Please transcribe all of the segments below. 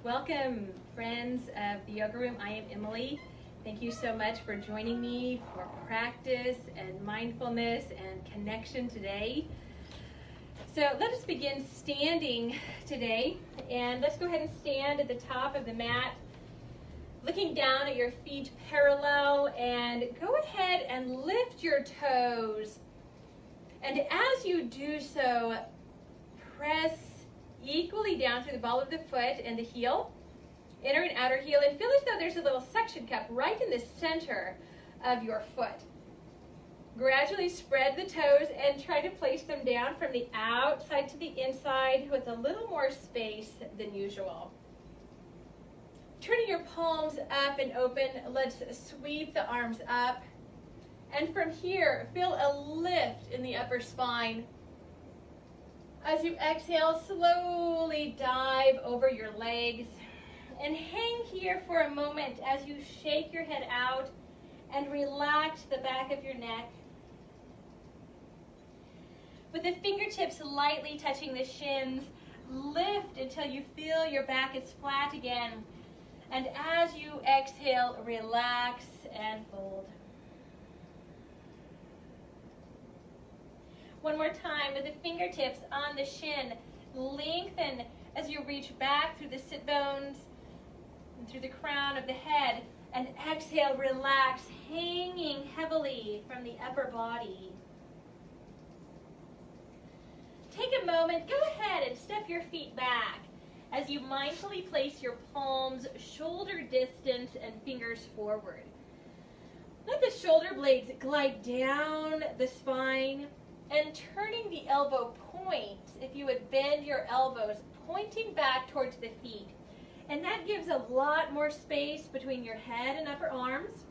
Welcome, friends of the Yoga Room. I am Emily. Thank you so much for joining me for practice and mindfulness and connection today. So let us begin standing today, and let's go ahead and stand at the top of the mat, looking down at your feet parallel, and go ahead and lift your toes. And as you do so, press equally down through the ball of the foot and the heel, inner and outer heel, and feel as though there's a little suction cup right in the center of your foot. Gradually spread the toes and try to place them down from the outside to the inside with a little more space than usual. Turning your palms up and open, let's sweep the arms up. And from here, feel a lift in the upper spine. As you exhale, slowly dive over your legs and hang here for a moment as you shake your head out and relax the back of your neck. With the fingertips lightly touching the shins, lift until you feel your back is flat again. And as you exhale, relax and fold. One more time with the fingertips on the shin. Lengthen as you reach back through the sit bones and through the crown of the head. And exhale, relax, hanging heavily from the upper body. Take a moment, go ahead and step your feet back as you mindfully place your palms shoulder distance and fingers forward. Let the shoulder blades glide down the spine, and turning the elbow points, if you would bend your elbows, pointing back towards the feet. And that gives a lot more space between your head and upper arms.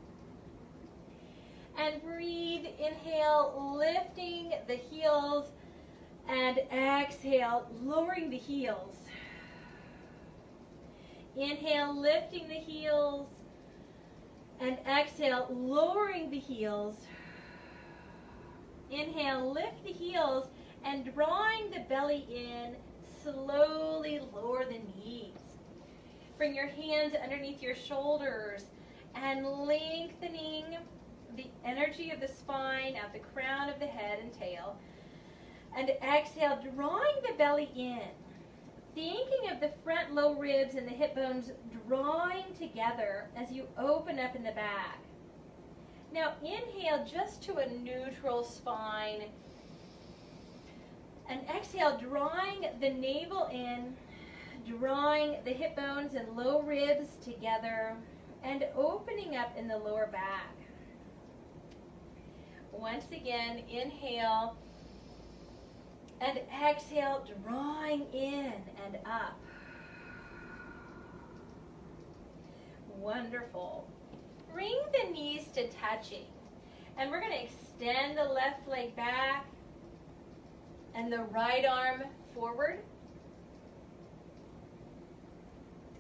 And breathe, inhale, lifting the heels, and exhale, lowering the heels. Inhale, lifting the heels, and exhale, lowering the heels. Inhale, lift the heels, and drawing the belly in, slowly lower the knees. Bring your hands underneath your shoulders and lengthening the energy of the spine at the crown of the head and tail. And exhale, drawing the belly in. Thinking of the front low ribs and the hip bones drawing together as you open up in the back. Now inhale just to a neutral spine. And exhale, drawing the navel in, drawing the hip bones and low ribs together, and opening up in the lower back. Once again, inhale, and exhale, drawing in and up. Wonderful. Bring the knees to touching. And we're going to extend the left leg back and the right arm forward.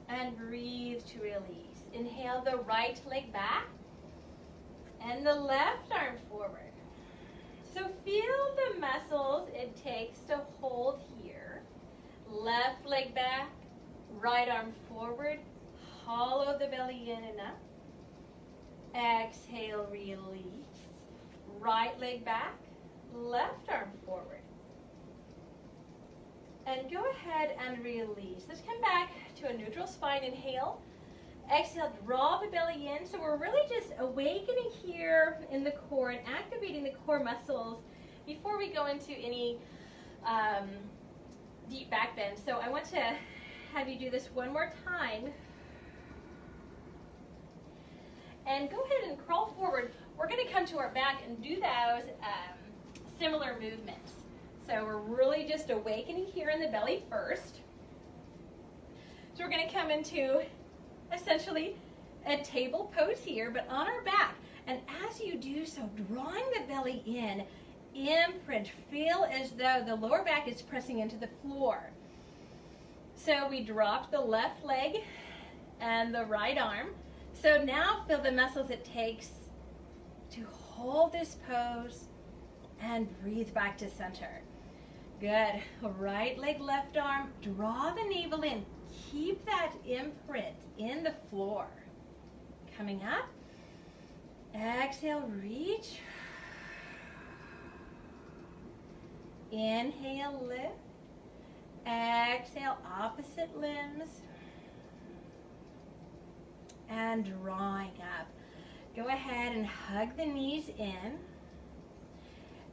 And breathe to release. Inhale the right leg back and the left arm forward. So feel the muscles it takes to hold here. Left leg back, right arm forward. Hollow the belly in and up. Exhale, release. Right leg back, left arm forward. And go ahead and release. Let's come back to a neutral spine. Inhale. Exhale, draw the belly in. So we're really just awakening here in the core and activating the core muscles before we go into any deep back bend. So I want to have you do this one more time. And go ahead and crawl forward. We're going to come to our back and do those similar movements. So we're really just awakening here in the belly first. So we're going to come into essentially a table pose here, but on our back. And as you do so, drawing the belly in, imprint, feel as though the lower back is pressing into the floor. So we dropped the left leg and the right arm. So now feel the muscles it takes to hold this pose and breathe back to center. Good. Right leg, left arm. Draw the navel in. Keep that imprint in the floor. Coming up. Exhale, reach. Inhale, lift. Exhale, opposite limbs. And drawing up. Go ahead and hug the knees in.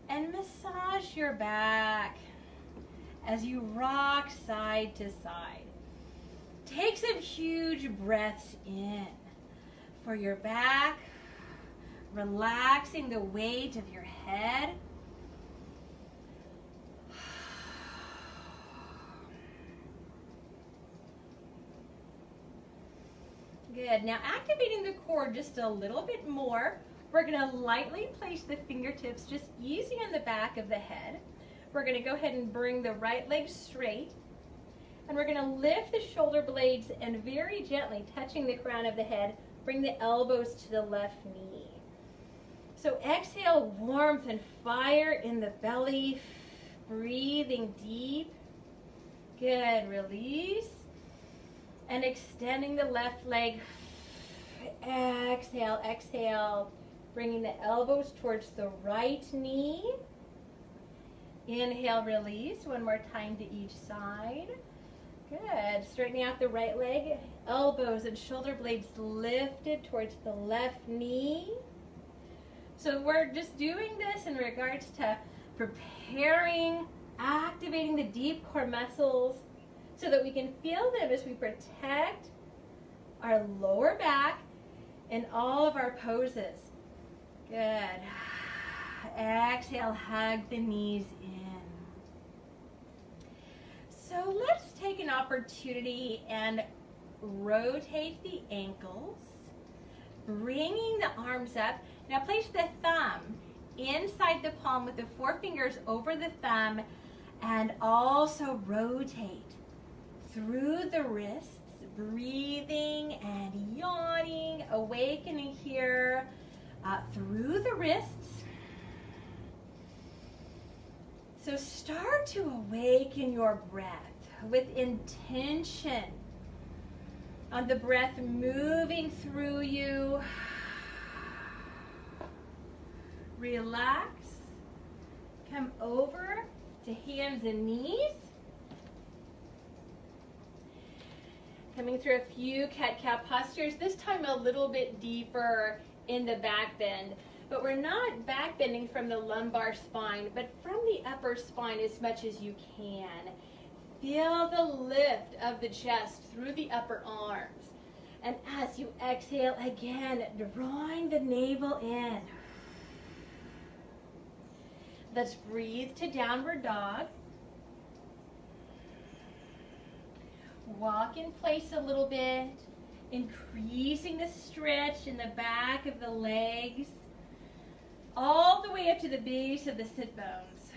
And massage your back as you rock side to side. Take some huge breaths in for your back, relaxing the weight of your head. Good. Now activating the core just a little bit more. We're going to lightly place the fingertips just easy on the back of the head. We're going to go ahead and bring the right leg straight. And we're going to lift the shoulder blades and very gently, touching the crown of the head, bring the elbows to the left knee. So exhale, warmth and fire in the belly, breathing deep. Good. Release. And extending the left leg. Exhale, exhale. Bringing the elbows towards the right knee. Inhale, release. One more time to each side. Good. Straightening out the right leg. Elbows and shoulder blades lifted towards the left knee. So we're just doing this in regards to preparing, activating the deep core muscles so that we can feel them as we protect our lower back in all of our poses. Good. Exhale, hug the knees in. So let's take an opportunity and rotate the ankles, bringing the arms up. Now place the thumb inside the palm with the forefingers over the thumb, and also rotate through the wrists, breathing and yawning, awakening here through the wrists. So start to awaken your breath with intention on the breath moving through you. Relax. Come over to hands and knees. Coming through a few cat-cow postures, this time a little bit deeper in the back bend. But we're not back bending from the lumbar spine, but from the upper spine as much as you can. Feel the lift of the chest through the upper arms. And as you exhale again, drawing the navel in. Let's breathe to downward dog. Walk in place a little bit, increasing the stretch in the back of the legs, all the way up to the base of the sit bones.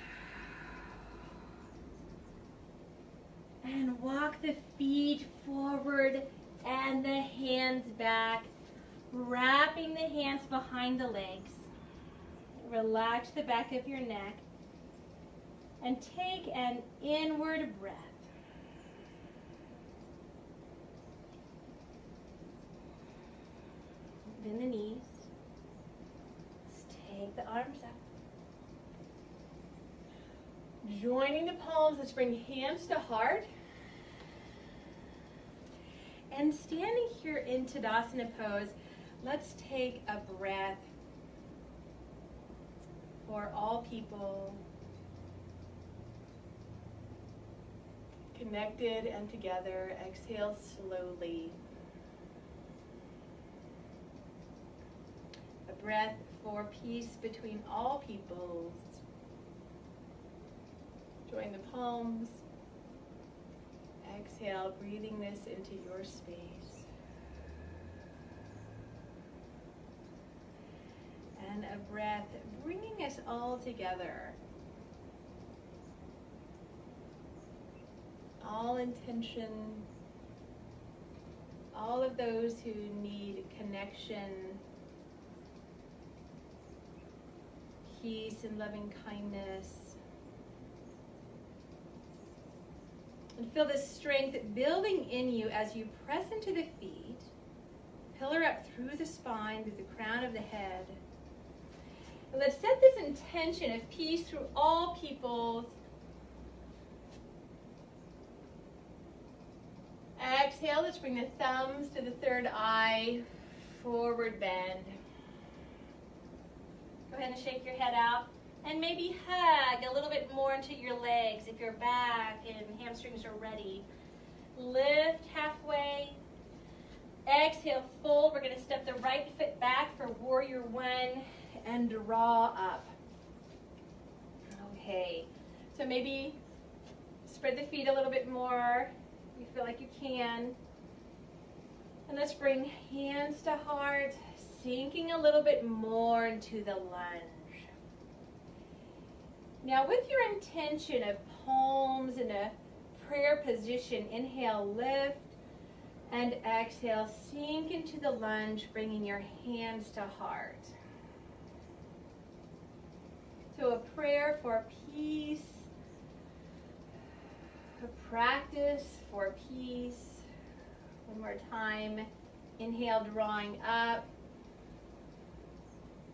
And walk the feet forward and the hands back, wrapping the hands behind the legs. Relax the back of your neck and take an inward breath. Bend the knees. Let's take the arms up. Joining the palms, let's bring hands to heart. And standing here in Tadasana pose, let's take a breath for all people, connected and together. Exhale slowly. A breath for peace between all peoples. Join the palms. Exhale, breathing this into your space. And a breath bringing us all together. All intention, all of those who need connection, peace and loving kindness, And feel this strength building in you as you press into the feet, pillar up through the spine, through the crown of the head. And let's set this intention of peace through all peoples. Exhale, let's bring the thumbs to the third eye, forward bend. Go ahead and shake your head out. And maybe hug a little bit more into your legs if your back and hamstrings are ready. Lift halfway. Exhale, fold. We're going to step the right foot back for warrior one and draw up. Okay, so maybe spread the feet a little bit more. You feel like you can. And let's bring hands to heart, sinking a little bit more into the lunge. Now with your intention of palms in a prayer position, inhale, lift, and exhale, sink into the lunge, bringing your hands to heart. So a prayer for peace, a practice for peace. One more time, inhale, drawing up.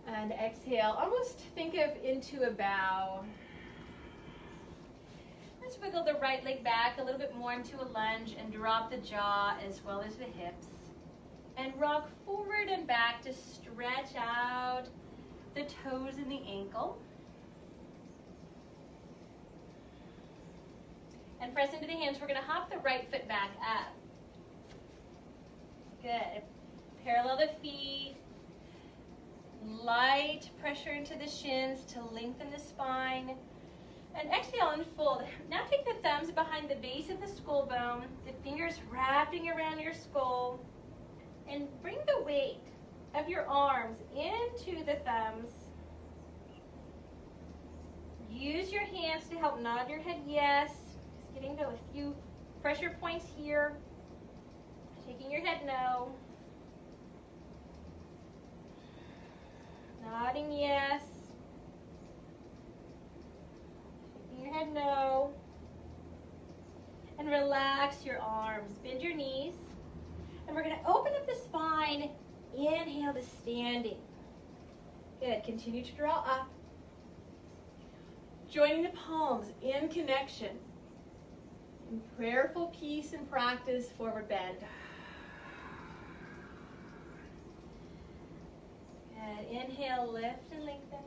And exhale, almost think of into a bow. Let's wiggle the right leg back a little bit more into a lunge and drop the jaw as well as the hips. And rock forward and back to stretch out the toes and the ankle. And press into the hands. We're going to hop the right foot back up. Good. Parallel the feet. Light pressure into the shins to lengthen the spine. And exhale and fold. Now take the thumbs behind the base of the skull bone, the fingers wrapping around your skull, and bring the weight of your arms into the thumbs. Use your hands to help nod your head yes. Just getting to a few pressure points here. Shaking your head no. Nodding yes. Shaking your head no. And relax your arms. Bend your knees. And we're going to open up the spine. Inhale to standing. Good. Continue to draw up. Joining the palms in connection. In prayerful peace and practice, forward bend. Good. Inhale, lift and lengthen.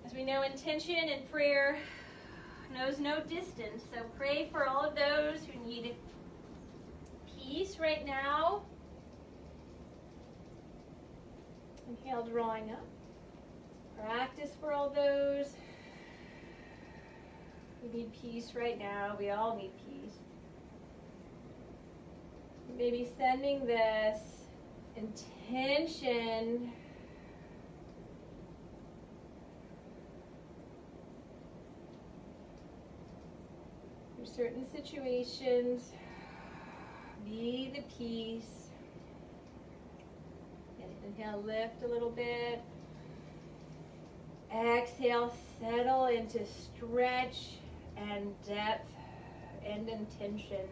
As we know, intention and prayer knows no distance. So pray for all of those who need peace right now. Inhale, drawing up. Practice for all those who need peace right now. We all need peace. Maybe sending this intention for certain situations. Be the peace. And inhale, lift a little bit. Exhale, settle into stretch and depth and intention.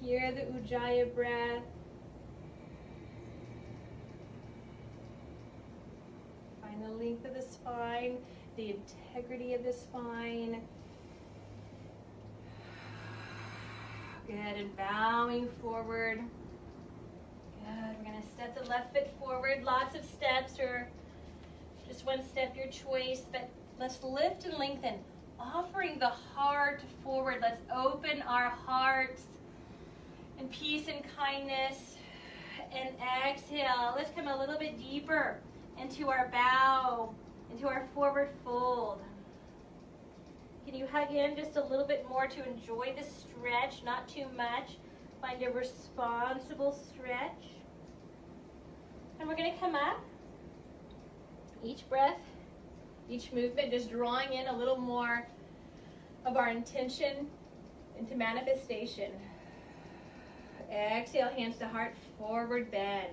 Hear the Ujjayi breath. Find the length of the spine, the integrity of the spine. Good, and bowing forward. Good, we're going to step the left foot forward. Lots of steps, or just one step, your choice, but let's lift and lengthen. Offering the heart forward. Let's open our hearts in peace and kindness. And exhale. Let's come a little bit deeper into our bow, into our forward fold. Can you hug in just a little bit more to enjoy the stretch? Not too much. Find a responsible stretch. And we're going to come up. Each breath, each movement, just drawing in a little more of our intention into manifestation. Exhale, hands to heart, forward bend.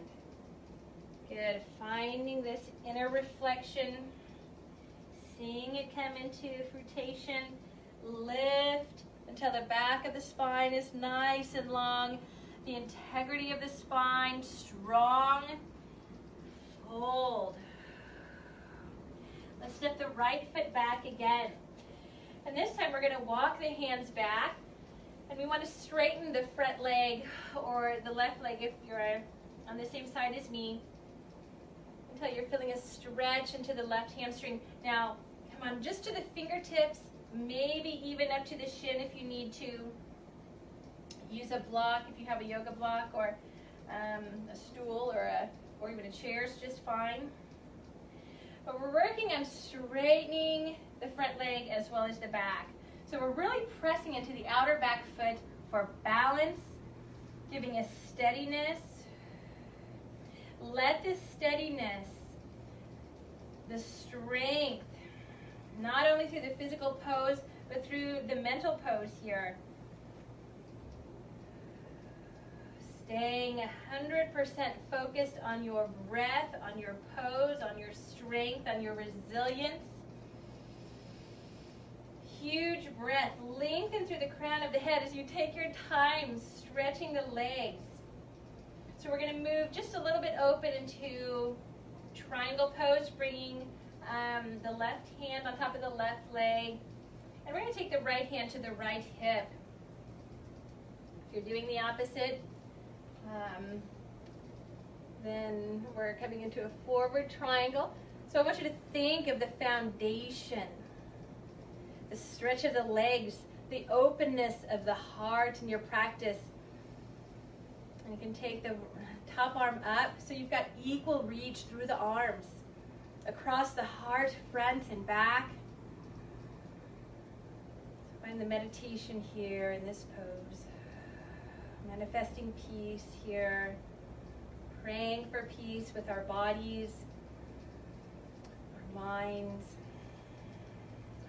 Good. Finding this inner reflection, seeing it come into fruition. Lift until the back of the spine is nice and long. The integrity of the spine strong. Fold. Let's step the right foot back again. And this time we're going to walk the hands back. And we want to straighten the front leg or the left leg if you're on the same side as me, until you're feeling a stretch into the left hamstring. Now, come on, just to the fingertips, maybe even up to the shin if you need to. Use a block if you have a yoga block, or a stool, or even a chair is just fine. But we're working on straightening the front leg as well as the back. So we're really pressing into the outer back foot for balance, giving a steadiness. Let this steadiness, the strength, not only through the physical pose, but through the mental pose here. Staying 100% focused on your breath, on your pose, on your strength, on your resilience. Huge breath. Lengthen through the crown of the head as you take your time stretching the legs. So we're going to move just a little bit open into triangle pose, bringing the left hand on top of the left leg. And we're going to take the right hand to the right hip. If you're doing the opposite, then we're coming into a forward triangle. So I want you to think of the foundation, the stretch of the legs, the openness of the heart in your practice. And you can take the top arm up so you've got equal reach through the arms, across the heart, front and back. So find the meditation here in this pose. Manifesting peace here, praying for peace with our bodies, our minds,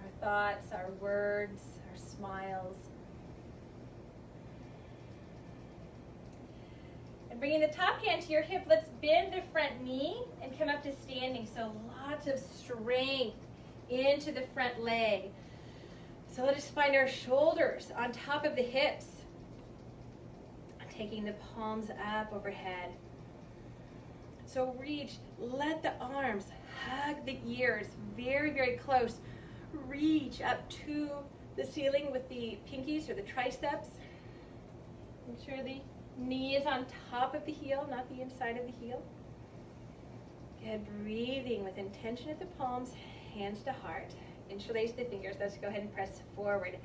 our thoughts, our words, our smiles. And bringing the top hand to your hip, let's bend the front knee and come up to standing. So lots of strength into the front leg. So let us find our shoulders on top of the hips. Taking the palms up overhead. So reach, let the arms hug the ears very, very close. Reach up to the ceiling with the pinkies or the triceps. Make sure the knee is on top of the heel, not the inside of the heel. Good, breathing with intention at the palms, hands to heart. Interlace the fingers. Let's go ahead and press forward,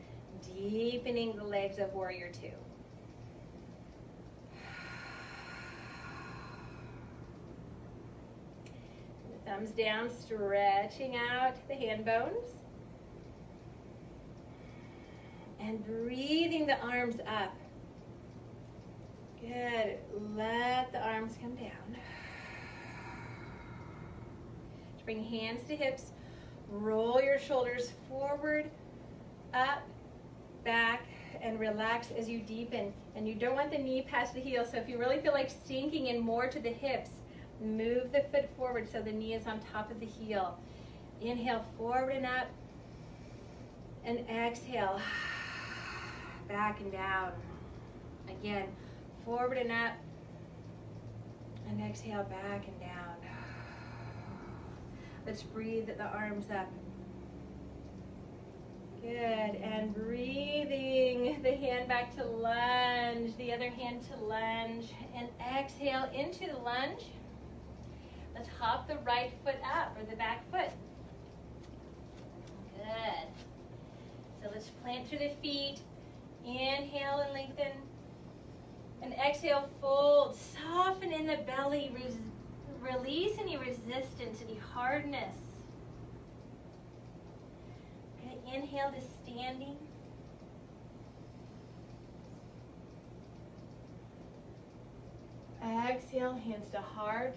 deepening the legs of warrior two. Thumbs down, stretching out the hand bones. And breathing the arms up. Good. Let the arms come down. Bring hands to hips. Roll your shoulders forward, up, back, and relax as you deepen. And you don't want the knee past the heel, so if you really feel like sinking in more to the hips, move the foot forward so the knee is on top of the heel. Inhale, forward and up. And exhale, back and down. Again, forward and up. And exhale, back and down. Let's breathe the arms up. Good, and breathing the hand back to lunge, the other hand to lunge, and exhale into the lunge. Let's hop the right foot up, or the back foot. Good. So let's plant through the feet. Inhale and lengthen. And exhale, fold. Soften in the belly. Release any resistance, any hardness. Okay, inhale to standing. Exhale, hands to heart.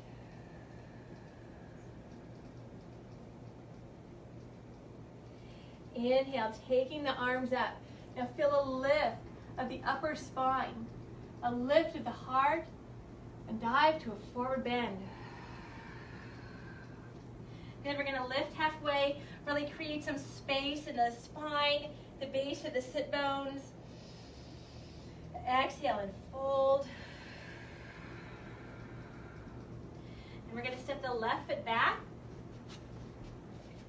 Inhale, taking the arms up. Now feel a lift of the upper spine, a lift of the heart, and dive to a forward bend. Then we're going to lift halfway, really create some space in the spine, the base of the sit bones. Exhale and fold. And we're going to step the left foot back.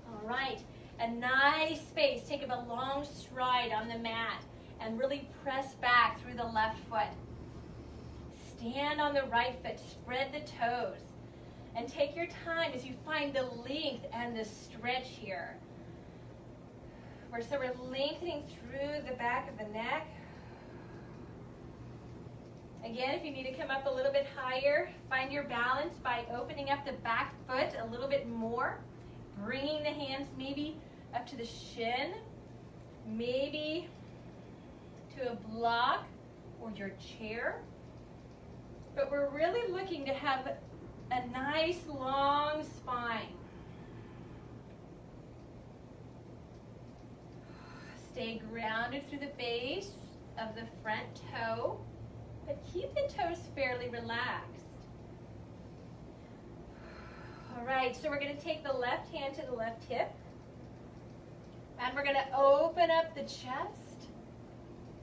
All right, a nice space. Take up a long stride on the mat and really press back through the left foot. Stand on the right foot, spread the toes. And take your time as you find the length and the stretch here. So we're lengthening through the back of the neck. Again, if you need to come up a little bit higher, find your balance by opening up the back foot a little bit more. Bringing the hands maybe up to the shin, maybe to a block or your chair. But we're really looking to have a nice long spine. Stay grounded through the base of the front toe, but keep the toes fairly relaxed. All right, so we're going to take the left hand to the left hip, and we're going to open up the chest.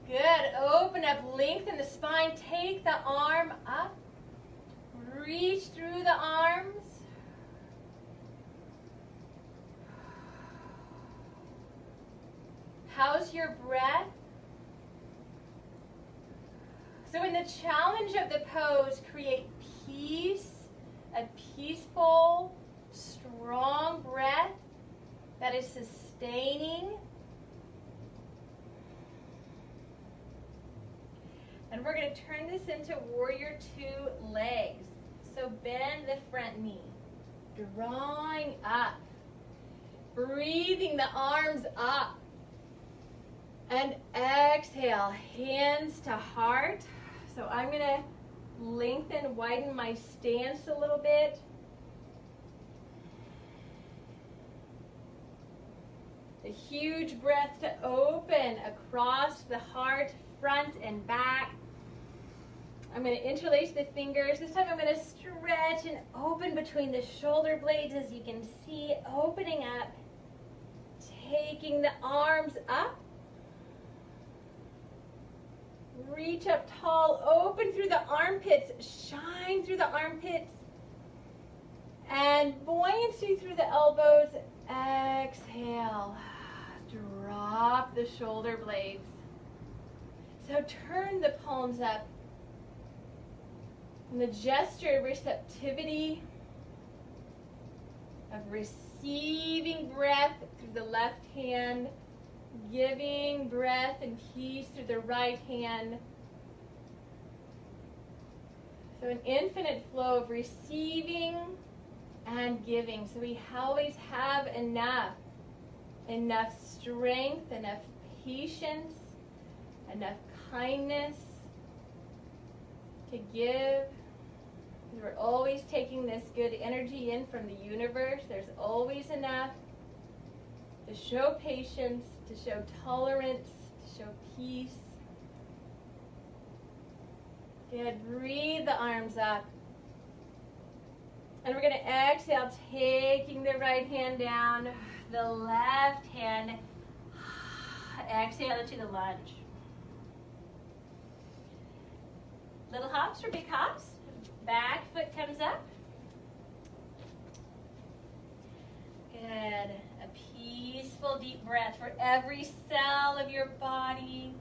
Good, open up, lengthen the spine, take the arm up, reach through the arms. How's your breath? So in the challenge of the pose, create peace, a peaceful, strong breath that is sustaining. And we're going to turn this into warrior two legs. So bend the front knee, drawing up, breathing the arms up. And exhale, hands to heart. So I'm going to lengthen, widen my stance a little bit. A huge breath to open across the heart, front and back. I'm going to interlace the fingers. This time I'm going to stretch and open between the shoulder blades, as you can see, opening up, taking the arms up. Reach up tall, open through the armpits, shine through the armpits, and buoyancy through the elbows. Exhale, drop the shoulder blades. So turn the palms up. And the gesture of receptivity, of receiving breath through the left hand, giving breath and peace through the right hand. So an infinite flow of receiving and giving. So we always have enough strength, enough patience, enough kindness to give. We're always taking this good energy in from the universe. There's always enough to show patience, to show tolerance, to show peace. Good. Breathe the arms up. And we're going to exhale, taking the right hand down, the left hand. Exhale into the lunge. Little hops or big hops. Back foot comes up. Good. A peaceful deep breath for every cell of your body.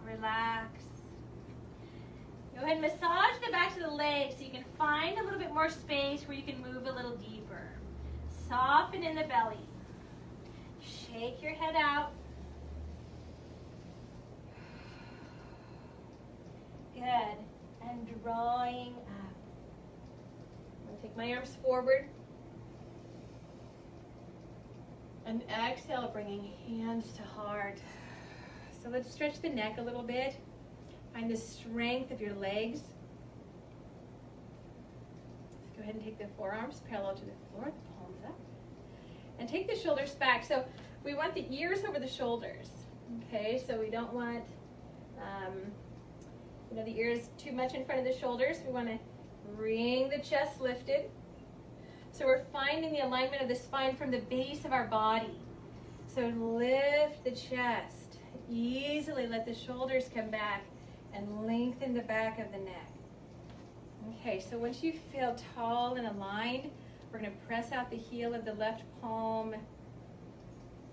Relax. Go ahead and massage the backs of the legs so you can find a little bit more space where you can move a little deeper. Soften in the belly. Shake your head out. Good. And drawing up. I'm going to take my arms forward. And exhale, bringing hands to heart. So let's stretch the neck a little bit. Find the strength of your legs. Let's go ahead and take the forearms parallel to the floor, the palms up. And take the shoulders back. So we want the ears over the shoulders. Okay, so we don't want the ears too much in front of the shoulders. We want to bring the chest lifted. So we're finding the alignment of the spine from the base of our body. So lift the chest. Easily let the shoulders come back and lengthen the back of the neck. Okay, so once you feel tall and aligned, we're going to press out the heel of the left palm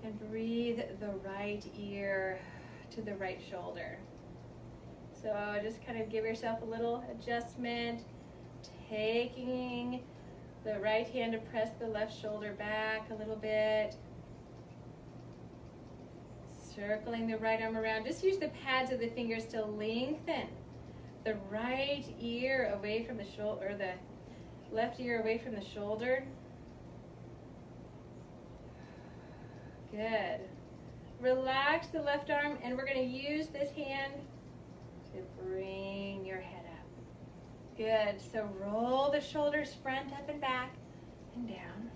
and breathe the right ear to the right shoulder. So just kind of give yourself a little adjustment, taking the right hand to press the left shoulder back a little bit. Circling the right arm around. Just use the pads of the fingers to lengthen the right ear away from the shoulder, or the left ear away from the shoulder. Good. Relax the left arm, and we're going to use this hand to bring your head up. Good. So roll the shoulders front, up, and back, and down.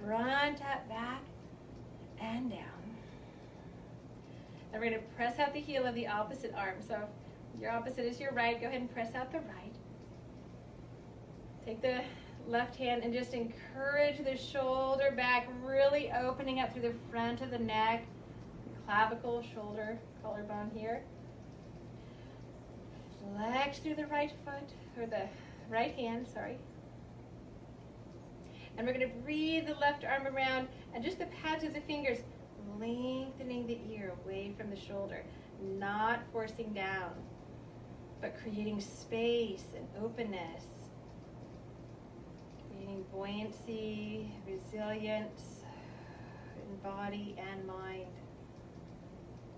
Front, up, back, and down. And we're going to press out the heel of the opposite arm. So if your opposite is your right, go ahead and press out the right. Take the left hand and just encourage the shoulder back, really opening up through the front of the neck, clavicle, shoulder, collarbone here. Flex through the right foot, or the right hand, sorry. And we're going to breathe the left arm around, and just the pads of the fingers, lengthening the ear away from the shoulder, not forcing down, but creating space and openness, creating buoyancy, resilience in body and mind.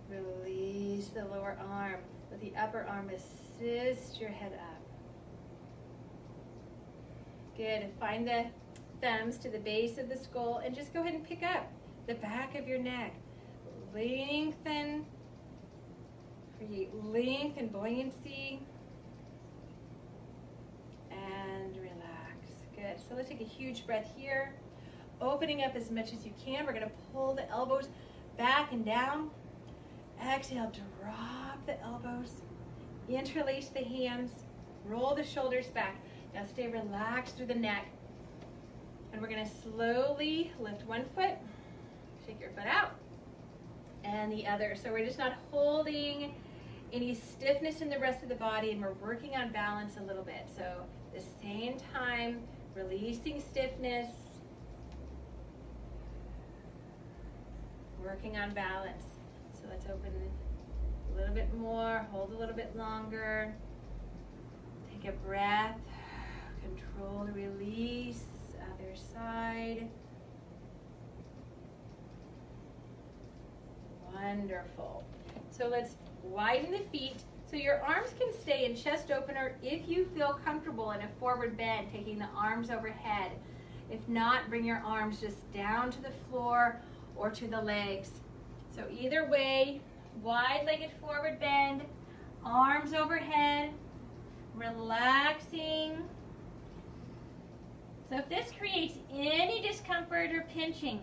Release the lower arm. Let the upper arm assist your head up. Good. Find the thumbs to the base of the skull and just go ahead and pick up the back of your neck. Lengthen. Create length and buoyancy. And relax. Good. So let's take a huge breath here. Opening up as much as you can. We're going to pull the elbows back and down. Exhale, drop the elbows. Interlace the hands. Roll the shoulders back. Now stay relaxed through the neck. And we're going to slowly lift one foot. Shake your foot out. And the other. So we're just not holding any stiffness in the rest of the body, and we're working on balance a little bit. So at the same time, releasing stiffness, working on balance. So let's open a little bit more, hold a little bit longer. Take a breath, control the release, other side. Wonderful. So let's widen the feet so your arms can stay in chest opener if you feel comfortable in a forward bend, taking the arms overhead. If not, bring your arms just down to the floor or to the legs. So either way, wide-legged forward bend, arms overhead, relaxing. So if this creates any discomfort or pinching,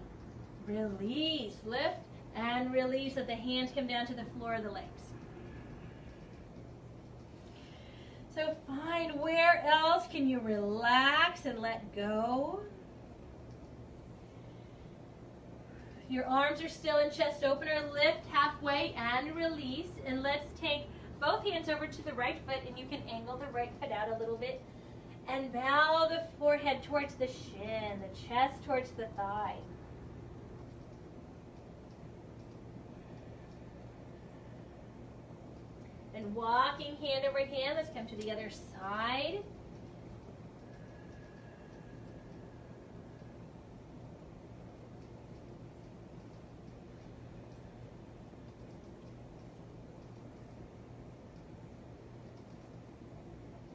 release, lift, and release. Let the hands come down to the floor of the legs. So find where else can you relax and let go. Your arms are still in chest opener. Lift halfway and release. And let's take both hands over to the right foot, and you can angle the right foot out a little bit. And bow the forehead towards the shin, the chest towards the thigh. And walking hand over hand, let's come to the other side.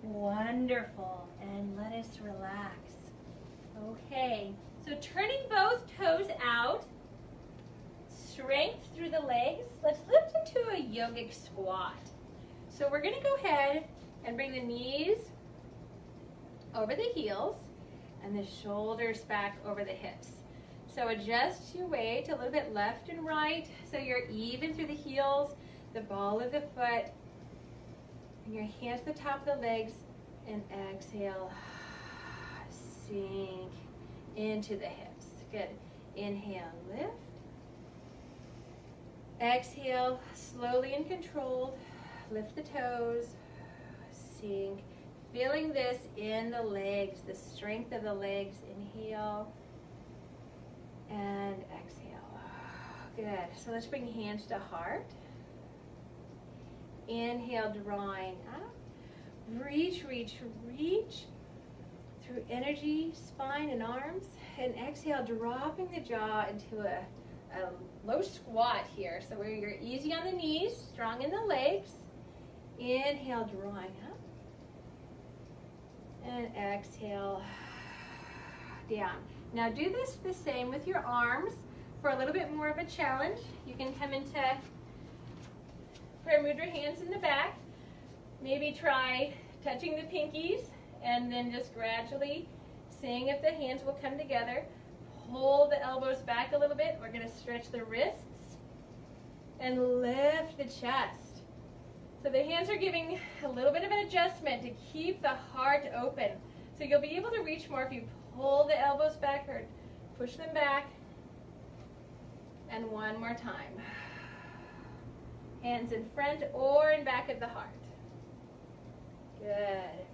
Wonderful. And let us relax. Okay, so turning both toes out, strength through the legs. Let's lift into a yogic squat. So we're going to go ahead and bring the knees over the heels and the shoulders back over the hips. So adjust your weight a little bit left and right so you're even through the heels, the ball of the foot, and your hands to the top of the legs, And exhale, sink into the hips. Good. Inhale, lift. Exhale, slowly and controlled, lift the toes, sink. Feeling this in the legs, the strength of the legs. Inhale and exhale. Good. So let's bring hands to heart. Inhale, drawing up. Reach, reach, reach through energy, spine and arms. And exhale, dropping the jaw into a low squat here. So where you're easy on the knees, strong in the legs. Inhale, drawing up. And exhale, down. Now do this the same with your arms for a little bit more of a challenge. You can come into prayer mudra, hands in the back. Maybe try touching the pinkies and then just gradually seeing if the hands will come together. Hold the elbows back a little bit. We're going to stretch the wrists and lift the chest. So the hands are giving a little bit of an adjustment to keep the heart open. So you'll be able to reach more if you pull the elbows back or push them back. And one more time. Hands in front or in back of the heart. Good.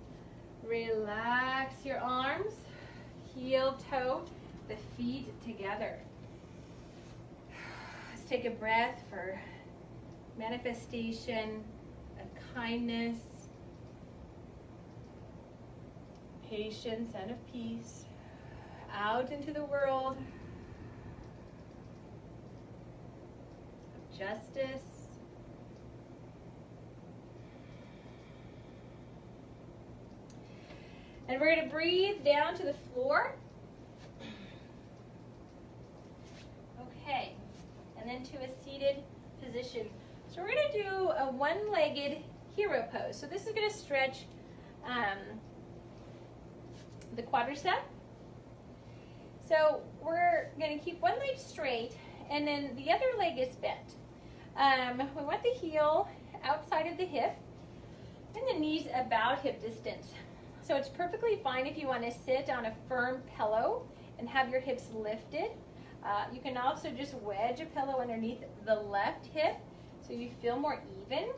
Relax your arms, heel, toe, the feet together. Let's take a breath for manifestation of kindness, patience, and of peace out into the world, of justice. And we're going to breathe down to the floor. Okay, and then to a seated position. So we're going to do a one-legged hero pose. So this is going to stretch the quadricep. So we're going to keep one leg straight, and then the other leg is bent. We want the heel outside of the hip, and the knees about hip distance. So it's perfectly fine if you want to sit on a firm pillow and have your hips lifted. You can also just wedge a pillow underneath the left hip so you feel more even.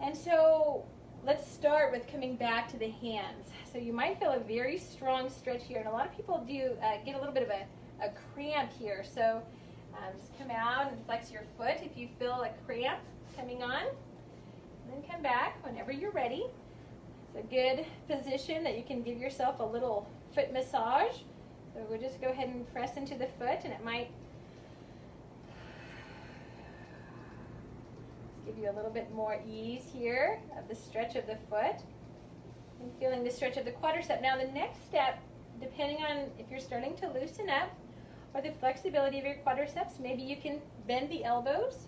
And so let's start with coming back to the hands. So you might feel a very strong stretch here, and a lot of people do get a little bit of a cramp here. So just come out and flex your foot if you feel a cramp coming on. And then come back whenever you're ready. It's a good position that you can give yourself a little foot massage. So we'll just go ahead and press into the foot, and it might give you a little bit more ease here of the stretch of the foot and feeling the stretch of the quadricep. Now the next step, depending on if you're starting to loosen up or the flexibility of your quadriceps, maybe you can bend the elbows.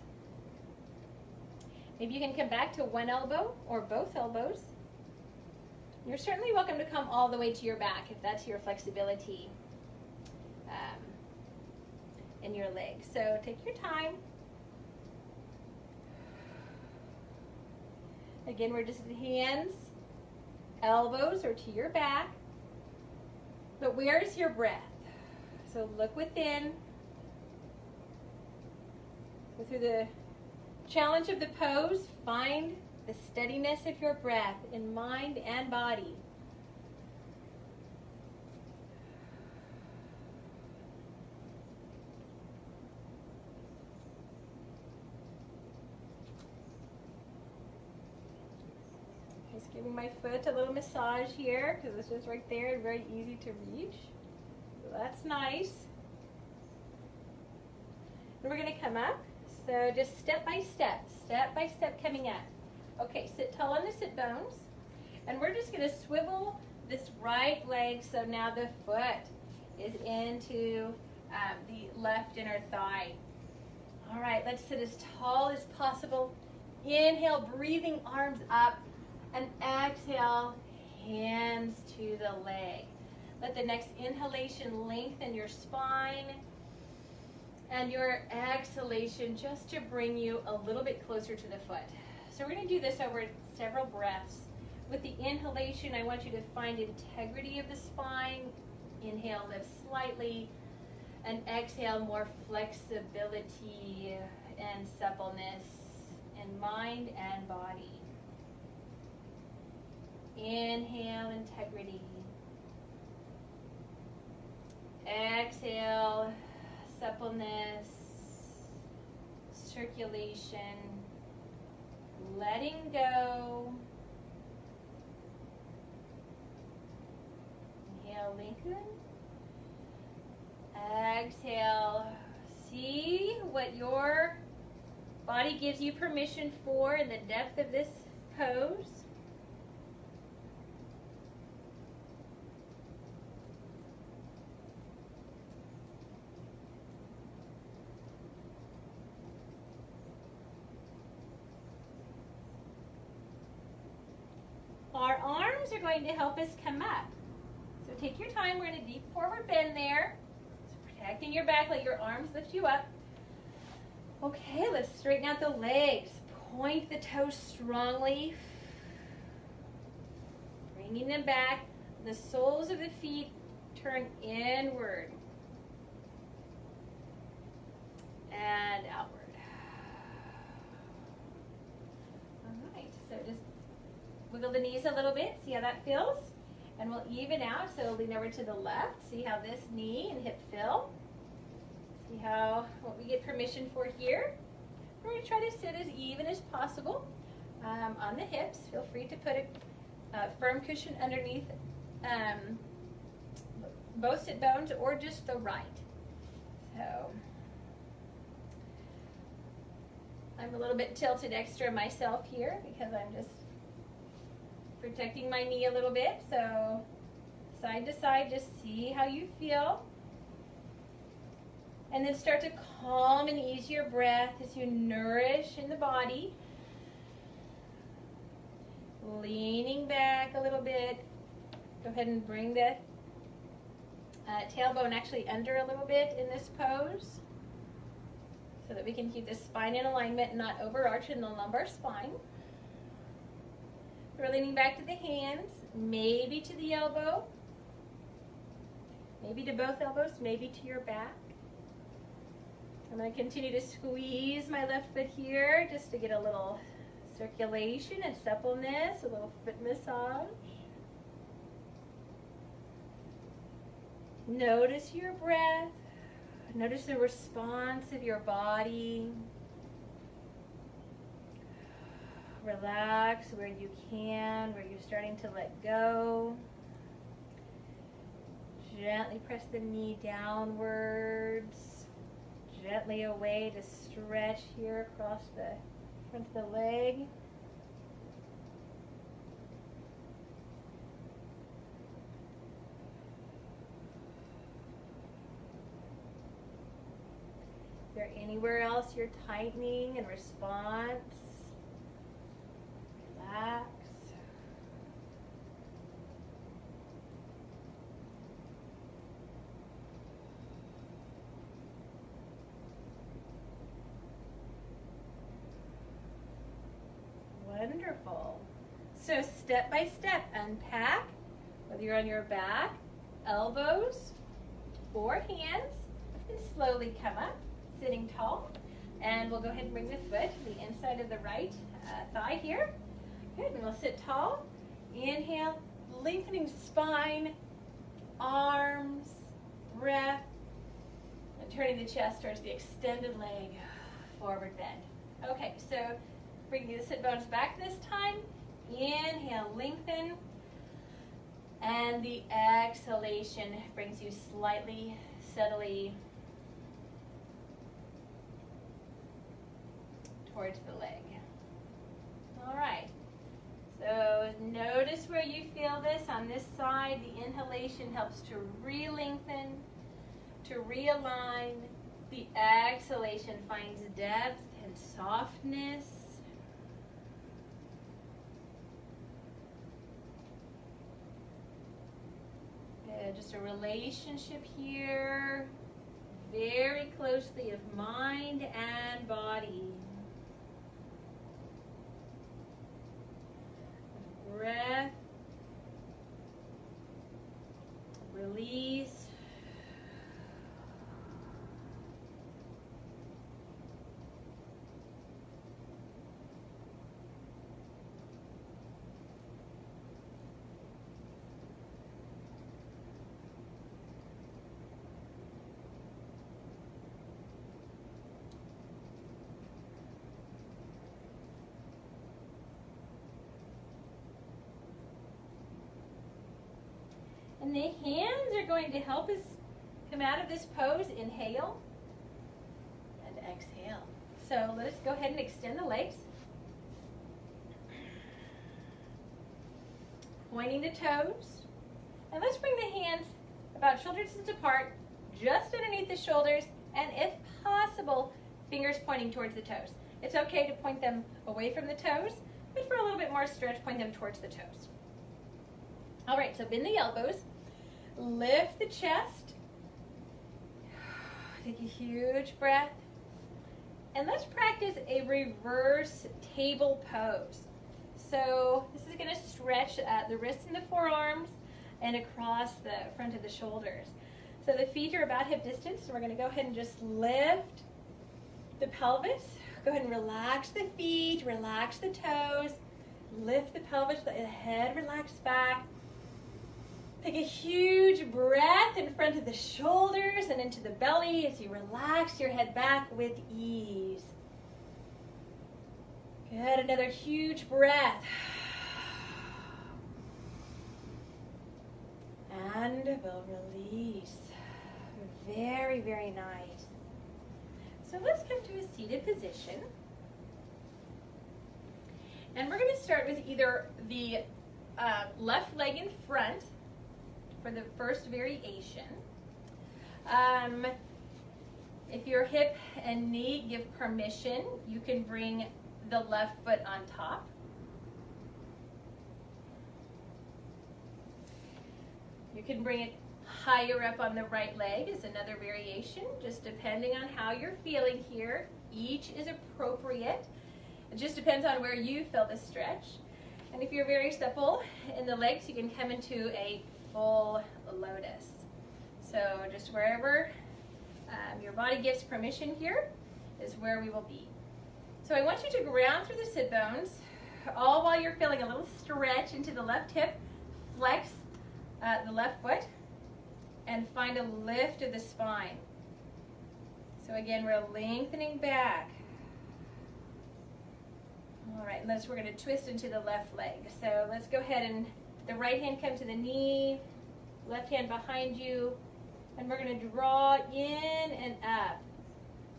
Maybe you can come back to one elbow or both elbows. You're certainly welcome to come all the way to your back if that's your flexibility in your legs. So take your time. Again, we're just hands, elbows are to your back. But where is your breath? So look within. Go through the challenge of the pose. Find the steadiness of your breath in mind and body. Just giving my foot a little massage here because it's just right there and very easy to reach. So that's nice. And we're going to come up. So just step by step coming up. Okay, sit tall on the sit bones. And we're just going to swivel this right leg so now the foot is into the left inner thigh. All right, let's sit as tall as possible. Inhale, breathing arms up. And exhale, hands to the leg. Let the next inhalation lengthen your spine. And your exhalation just to bring you a little bit closer to the foot. So we're going to do this over several breaths With the inhalation, I want you to find integrity of the spine. Inhale, lift slightly, and exhale, more flexibility and suppleness in mind and body. Inhale, integrity. Exhale, suppleness, circulation, letting go. Inhale, lengthen. Exhale. See what your body gives you permission for in the depth of this pose. Our arms are going to help us come up. So take your time. We're in a deep forward bend there. So protecting your back, let your arms lift you up. Okay, let's straighten out the legs. Point the toes strongly. Bringing them back. The soles of the feet turn inward and outward. All right, so just wiggle the knees a little bit, see how that feels. And we'll even out, so lean over to the left. See how this knee and hip feel. See what we get permission for here. We're going to try to sit as even as possible on the hips. Feel free to put a firm cushion underneath both sit bones or just the right. So I'm a little bit tilted extra myself here because I'm just protecting my knee a little bit. So side to side, just see how you feel. And then start to calm and ease your breath as you nourish in the body. Leaning back a little bit. Go ahead and bring the tailbone actually under a little bit in this pose so that we can keep the spine in alignment and not overarch in the lumbar spine. We're leaning back to the hands, maybe to the elbow, maybe to both elbows, maybe to your back. I'm going to continue to squeeze my left foot here just to get a little circulation and suppleness, a little foot massage. Notice your breath. Notice the response of your body. Relax where you can, where you're starting to let go. Gently press the knee downwards. Gently away to stretch here across the front of the leg. Is there anywhere else you're tightening in response? Relax. Wonderful. So step by step, unpack, whether you're on your back, elbows, or hands, and slowly come up, sitting tall. And we'll go ahead and bring the foot to the inside of the right thigh here. Good, and we'll sit tall. Inhale, lengthening spine, arms, breath, and turning the chest towards the extended leg, forward bend. Okay, so bring the sit bones back this time. Inhale, lengthen. And the exhalation brings you slightly, subtly towards the leg. All right. So notice where you feel this on this side. The inhalation helps to re-lengthen, to realign. The exhalation finds depth and softness. Good. Just a relationship here, very closely, of mind and body. breath. Release. And the hands are going to help us come out of this pose. Inhale and exhale. So let's go ahead and extend the legs. Pointing the toes. And let's bring the hands about shoulder distance apart, just underneath the shoulders, and if possible, fingers pointing towards the toes. It's okay to point them away from the toes, but for a little bit more stretch, point them towards the toes. All right, so bend the elbows. Lift the chest. Take a huge breath. And let's practice a reverse table pose. So this is going to stretch the wrists and the forearms and across the front of the shoulders. So the feet are about hip distance. So we're going to go ahead and just lift the pelvis. Go ahead and relax the feet, relax the toes. Lift the pelvis, the head relax back. Take a huge breath in front of the shoulders and into the belly as you relax your head back with ease. Good, another huge breath. And we'll release. Very, very nice. So let's come to a seated position. And we're going to start with either the left leg in front for the first variation. If your hip and knee give permission, you can bring the left foot on top. You can bring it higher up on the right leg is another variation, just depending on how you're feeling here. Each is appropriate. It just depends on where you feel the stretch. And if you're very supple in the legs, you can come into a full lotus. So just wherever your body gives permission here is where we will be. So I want you to ground through the sit bones, all while you're feeling a little stretch into the left hip. Flex the left foot and find a lift of the spine. So again, we're lengthening back. All right, we're going to twist into the left leg. So let's go ahead and the right hand come to the knee, left hand behind you, and we're going to draw in and up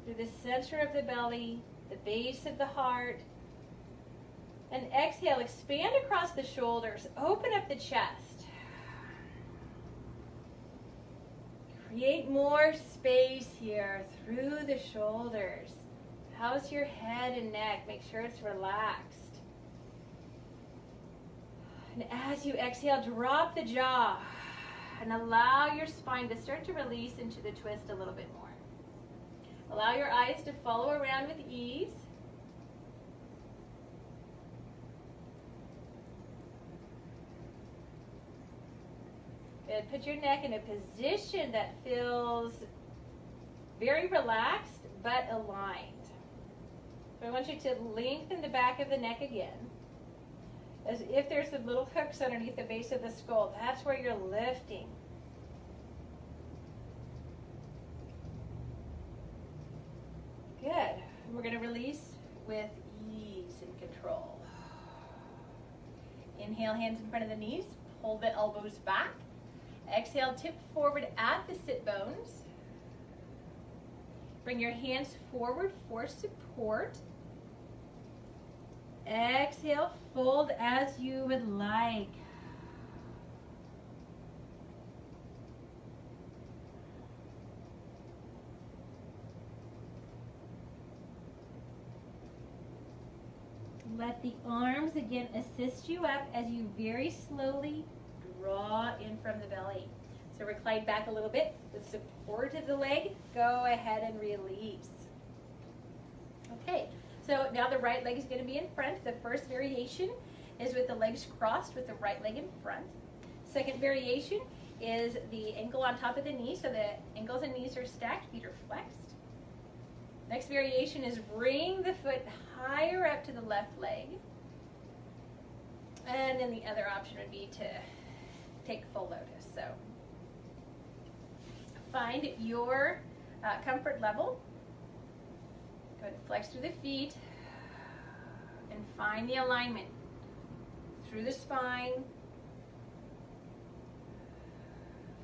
through the center of the belly, the base of the heart, and exhale, expand across the shoulders, open up the chest. Create more space here through the shoulders. How's your head and neck? Make sure it's relaxed. And as you exhale, drop the jaw and allow your spine to start to release into the twist a little bit more. Allow your eyes to follow around with ease. Good. Put your neck in a position that feels very relaxed but aligned. So I want you to lengthen the back of the neck again, as if there's some little hooks underneath the base of the skull. That's where you're lifting. Good. And we're going to release with ease and control. Inhale, hands in front of the knees. Pull the elbows back. Exhale, tip forward at the sit bones. Bring your hands forward for support. Exhale, fold as you would like. Let the arms again assist you up as you very slowly draw in from the belly. So recline back a little bit with support of the leg. Go ahead and release. Okay, so now the right leg is going to be in front. The first variation is with the legs crossed with the right leg in front. Second variation is the ankle on top of the knee, so the ankles and knees are stacked, feet are flexed. Next variation is bring the foot higher up to the left leg. And then the other option would be to take full lotus. So find your comfort level. Go ahead and flex through the feet and find the alignment through the spine.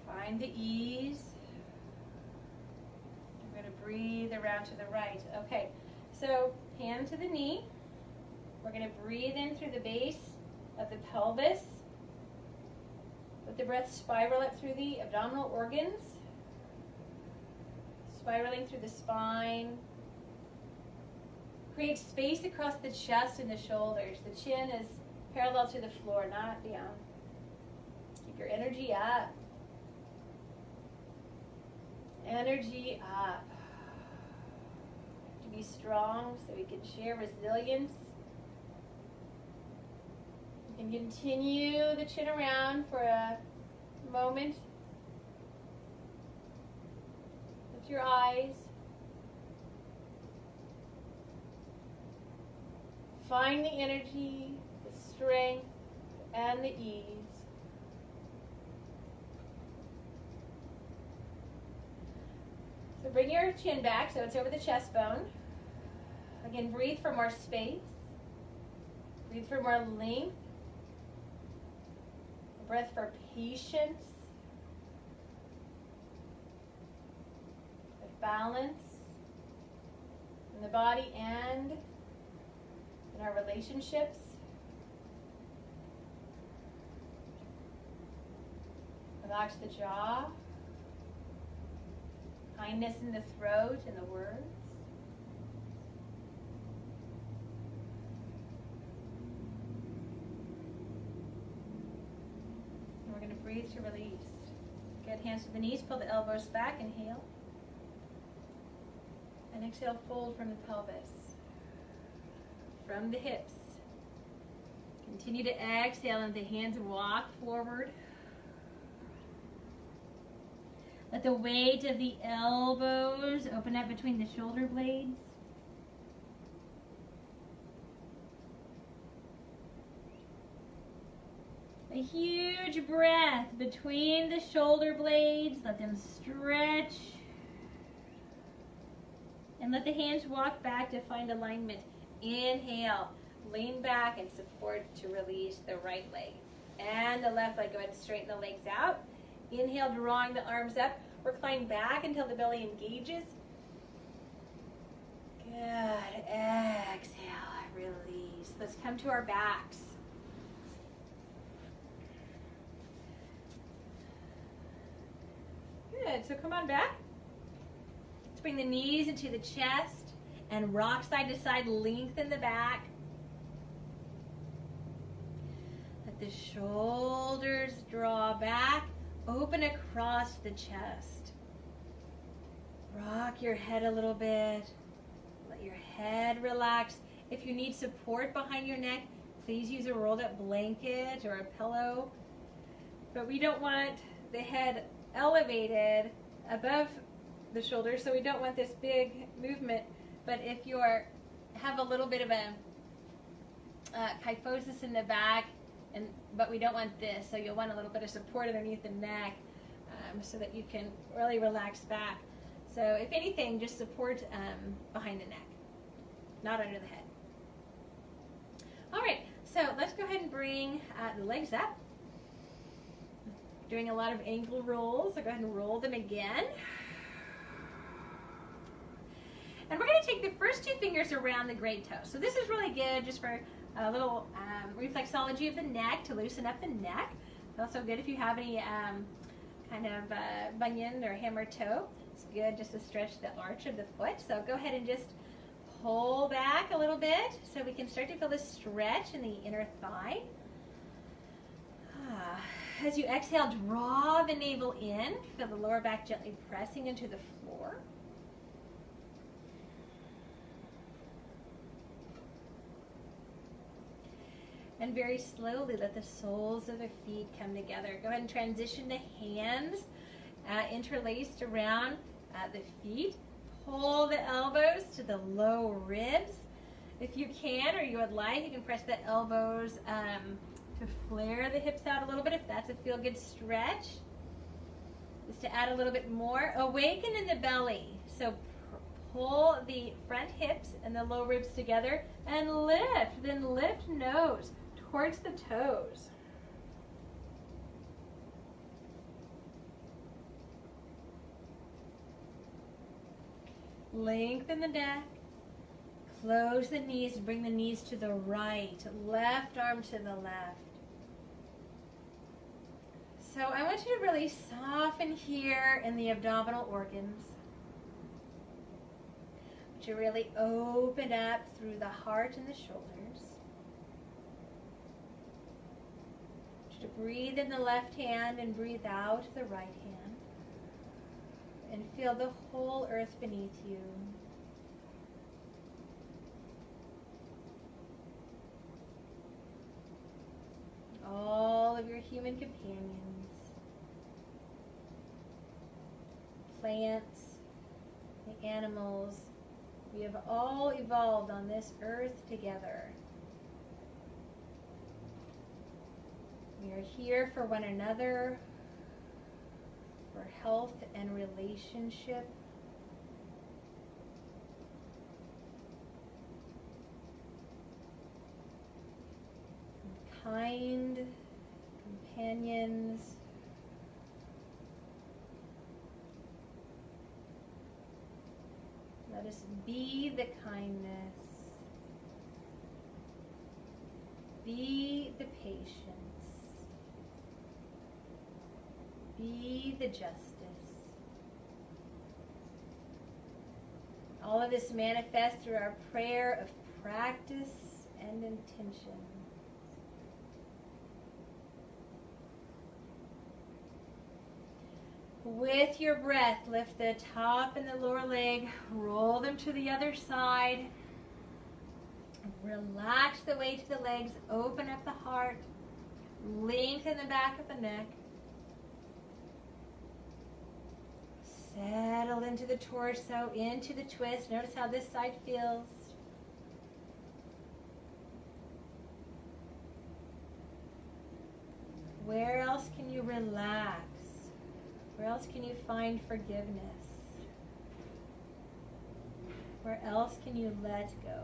Find the ease. We're going to breathe around to the right. Okay, so hand to the knee. We're going to breathe in through the base of the pelvis. Let the breath spiral up through the abdominal organs, spiraling through the spine. Create space across the chest and the shoulders. The chin is parallel to the floor, not down. Keep your energy up. Energy up. To be strong so we can share resilience. You can continue the chin around for a moment. Lift your eyes. Find the energy, the strength, and the ease. So bring your chin back so it's over the chest bone. Again, breathe for more space. Breathe for more length. Breath for patience. With balance in the body and in our relationships. Relax the jaw. Kindness in the throat and the words. And we're going to breathe to release. Good, hands to the knees, pull the elbows back, inhale. And exhale, fold from the pelvis. From the hips. Continue to exhale and the hands walk forward. Let the weight of the elbows open up between the shoulder blades. A huge breath between the shoulder blades. Let them stretch. And let the hands walk back to find alignment. Inhale, lean back and support to release the right leg. And the left leg, go ahead and straighten the legs out. Inhale, drawing the arms up. Recline back until the belly engages. Good. Exhale, release. Let's come to our backs. Good. So come on back. Let's bring the knees into the chest and rock side to side. Lengthen the back. Let the shoulders draw back. Open across the chest. Rock your head a little bit. Let your head relax. If you need support behind your neck, please use a rolled up blanket or a pillow. But we don't want the head elevated above the shoulders, so we don't want this big movement. But if you have a little bit of a kyphosis in the back, but we don't want this, so you'll want a little bit of support underneath the neck so that you can really relax back. So if anything, just support behind the neck, not under the head. All right, so let's go ahead and bring the legs up. Doing a lot of ankle rolls, so go ahead and roll them again. And we're going to take the first two fingers around the great toe. So this is really good just for a little reflexology of the neck, to loosen up the neck. It's also good if you have any kind of bunion or hammer toe. It's good just to stretch the arch of the foot. So go ahead and just pull back a little bit so we can start to feel the stretch in the inner thigh. As you exhale, draw the navel in. Feel the lower back gently pressing into the floor. And very slowly let the soles of the feet come together. Go ahead and transition to hands interlaced around the feet. Pull the elbows to the low ribs. If you can, or you would like, you can press the elbows to flare the hips out a little bit if that's a feel-good stretch. Just to add a little bit more. Awaken in the belly. So pull the front hips and the low ribs together and lift. Then lift nose towards the toes. Lengthen the neck. Close the knees, bring the knees to the right, left arm to the left. So I want you to really soften here in the abdominal organs. To really open up through the heart and the shoulders. To breathe in the left hand and breathe out the right hand. And feel the whole earth beneath you. All of your human companions, plants, the animals, we have all evolved on this earth together. We are here for one another, for health and relationship. Kind companions. Let us be the kindness. Be the patience. Be the justice. All of this manifests through our prayer of practice and intention. With your breath, lift the top and the lower leg, roll them to the other side. Relax the weight of the legs, open up the heart, lengthen the back of the neck. Settle into the torso, into the twist. Notice how this side feels. Where else can you relax? Where else can you find forgiveness? Where else can you let go?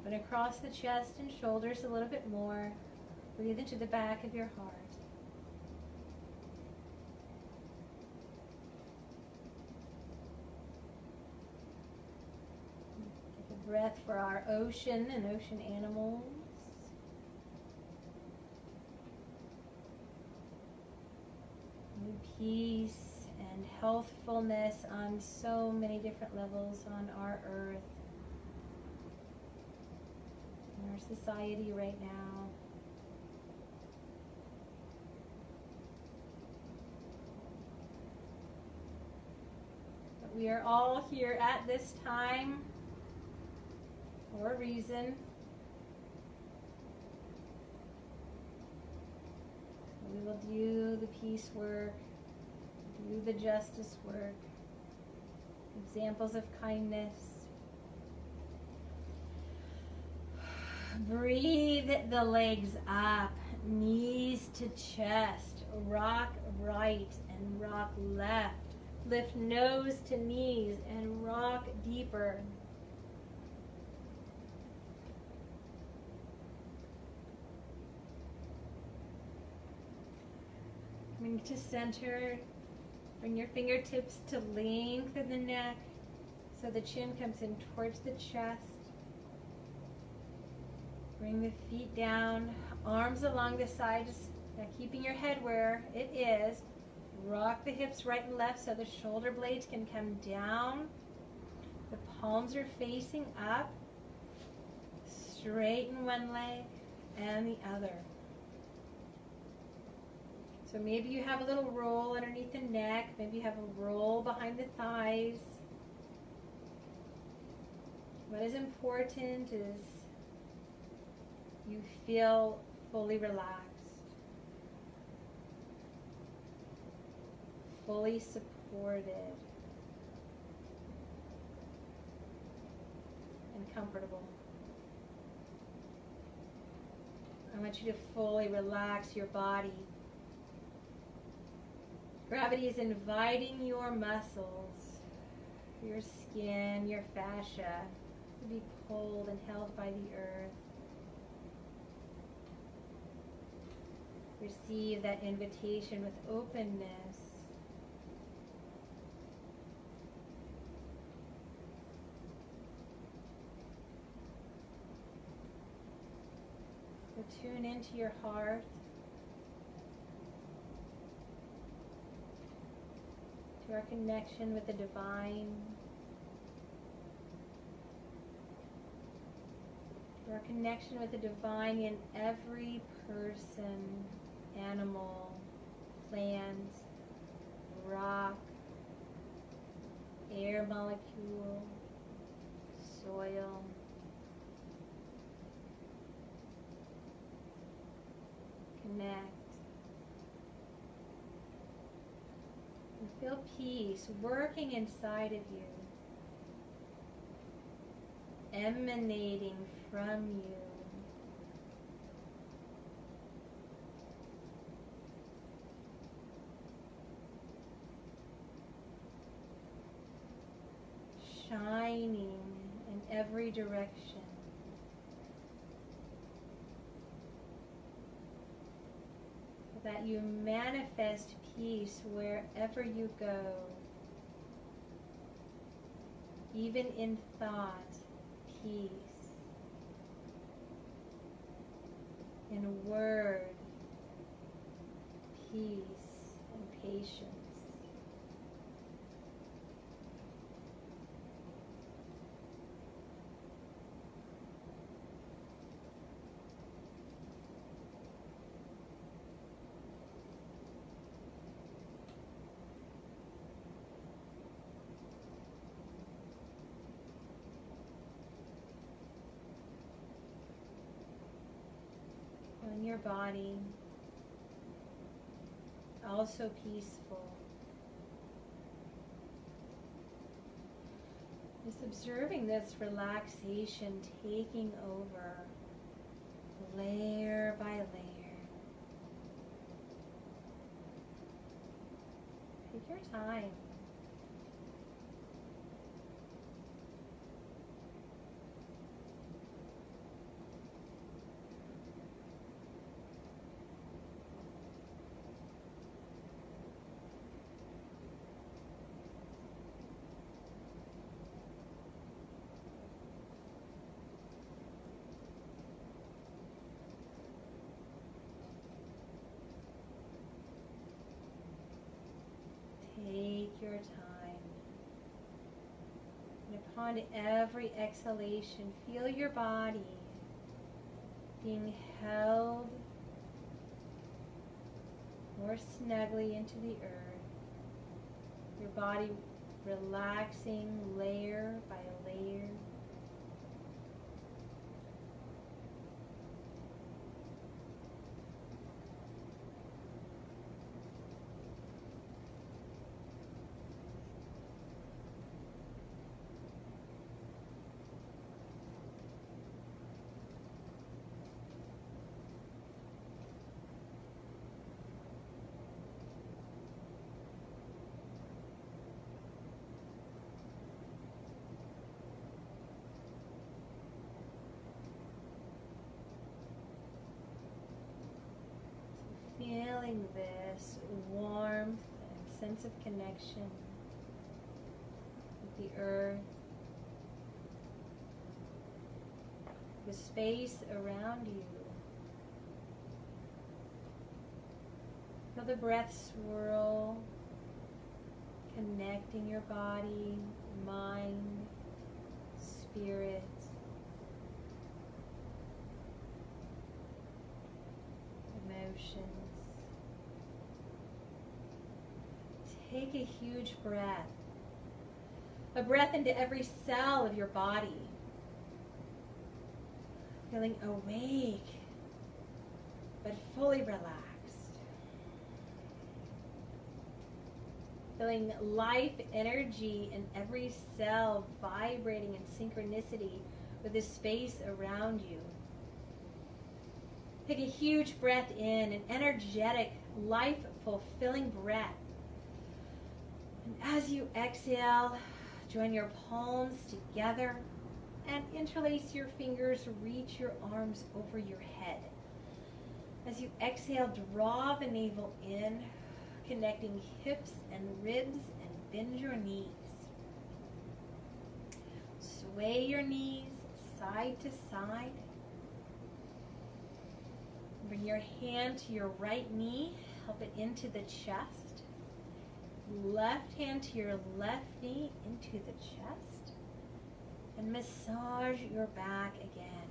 Open across the chest and shoulders a little bit more. Breathe into the back of your heart. Take a breath for our ocean and ocean animals. Peace and healthfulness on so many different levels on our earth. Our society right now. But we are all here at this time for a reason. We will do the peace work, do the justice work, examples of kindness. Breathe the legs up, knees to chest, rock right and rock left. Lift nose to knees and rock deeper. Bring to center. Bring your fingertips to lengthen the neck so the chin comes in towards the chest. Bring the feet down, arms along the sides, now keeping your head where it is. Rock the hips right and left so the shoulder blades can come down. The palms are facing up. Straighten one leg and the other. So maybe you have a little roll underneath the neck. Maybe you have a roll behind the thighs. What is important is you feel fully relaxed, fully supported, and comfortable. I want you to fully relax your body. Gravity is inviting your muscles, your skin, your fascia to be pulled and held by the earth. Receive that invitation with openness. So tune into your heart. To our connection with the divine. To our connection with the divine in every person, animal, plant, rock, air molecule, soil. Connect. And feel peace working inside of you, emanating from you. Shining in every direction. That you manifest peace wherever you go, even in thought, peace, in word, peace and patience. In your body, also peaceful. Just observing this relaxation taking over layer by layer. Take your time. Take your time. And upon every exhalation, feel your body being held more snugly into the earth. Your body relaxing layer by layer. Feeling this warmth and sense of connection with the earth, the space around you. Feel the breath swirl, connecting your body, mind, spirit. Emotions. Take a huge breath. A breath into every cell of your body. Feeling awake, but fully relaxed. Feeling life energy in every cell, vibrating in synchronicity with the space around you. Take a huge breath in, an energetic, life-fulfilling breath. And as you exhale, join your palms together and interlace your fingers, reach your arms over your head. As you exhale, draw the navel in, connecting hips and ribs, and bend your knees. Sway your knees side to side. Bring your hand to your right knee, help it into the chest. Left hand to your left knee into the chest. And massage your back again.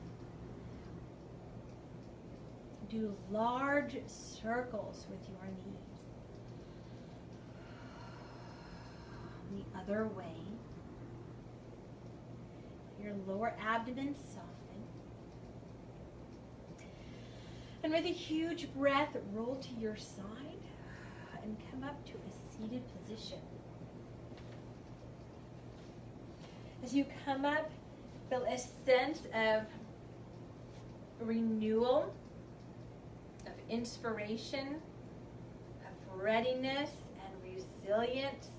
Do large circles with your knees. The other way. Your lower abdomen soften. And with a huge breath, roll to your side and come up to a seated position. As you come up, feel a sense of renewal, of inspiration, of readiness and resilience.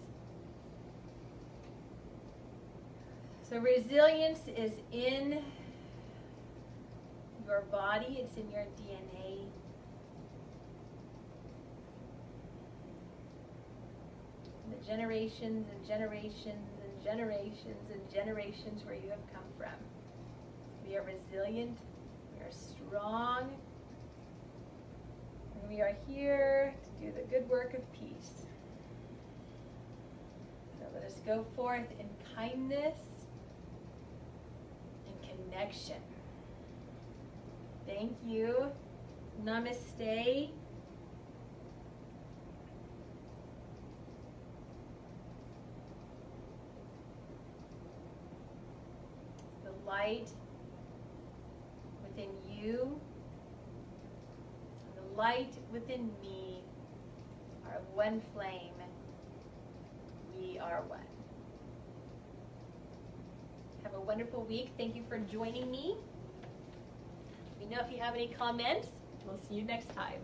So resilience is in your body, it's in your DNA. The generations and generations and generations and generations where you have come from. We are resilient, we are strong, and we are here to do the good work of peace. So let us go forth in kindness and connection. Thank you. Namaste. The light within you and the light within me are one flame. We are one. Have a wonderful week. Thank you for joining me. Let me know if you have any comments. We'll see you next time.